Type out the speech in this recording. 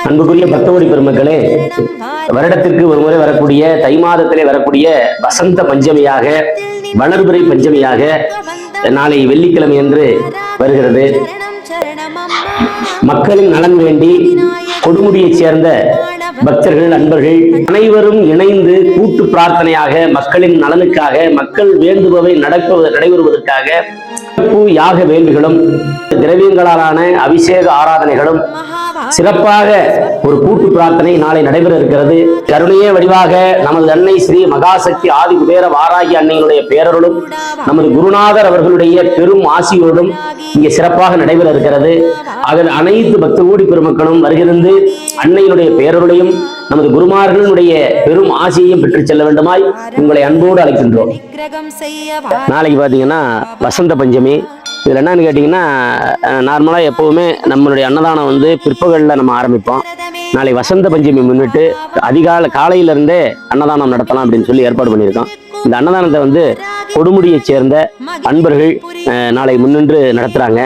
அன்புக்குரிய பக்தகோடி பெருமக்களே, வருடத்திற்கு ஒரு முறை வரக்கூடிய தை மாதத்திலே வரக்கூடிய வசந்த பஞ்சமியாக, வளர்பிறை பஞ்சமியாக நாளை வெள்ளிக்கிழமை என்று வருகிறது. மக்களின் நலன் வேண்டி கொடுமுடியைச் சேர்ந்த பக்தர்கள், அன்பர்கள் அனைவரும் இணைந்து கூட்டு பிரார்த்தனையாக மக்களின் நலனுக்காக, மக்கள் வேண்டுபவை நடைபெறுவதற்காக யாக வேள்விகளும் திரவியங்களாலான அபிஷேக ஆராதனைகளும் சிறப்பாக ஒரு கூட்டு பிரார்த்தனை நாளை நடைபெற இருக்கிறது. கருணையே வடிவாக நமது அன்னை ஸ்ரீ மகாசக்தி ஆதி குபேர வாராகி அன்னையினுடைய பேரருளும் நமது குருநாதர் அவர்களுடைய பெரும் ஆசியோடும் இங்கே சிறப்பாக நடைபெற இருக்கிறது. அதில் அனைத்து பக்தகோடி பெருமக்களும் வருகிறது அன்னையினுடைய பேரருளையும் நமது குருமார்களுடைய பெரும் ஆசியையும் பெற்று செல்ல வேண்டுமாய் உங்களை அன்போடு அழைக்கின்றோம். நாளைக்கு பார்த்தீங்கன்னா வசந்த பஞ்சமி. இதில் என்னன்னு கேட்டிங்கன்னா, நார்மலாக எப்போவுமே நம்மளுடைய அன்னதானம் வந்து பிற்பகலில் நம்ம ஆரம்பிப்போம். நாளை வசந்த பஞ்சமி முன்னிட்டு காலையிலேருந்தே அன்னதானம் நடத்தலாம் அப்படின்னு சொல்லி ஏற்பாடு பண்ணியிருக்கோம். இந்த அன்னதானத்தை வந்து கொடுமுடியைச் சேர்ந்த அன்பர்கள் நாளை முன்னின்று நடத்துகிறாங்க.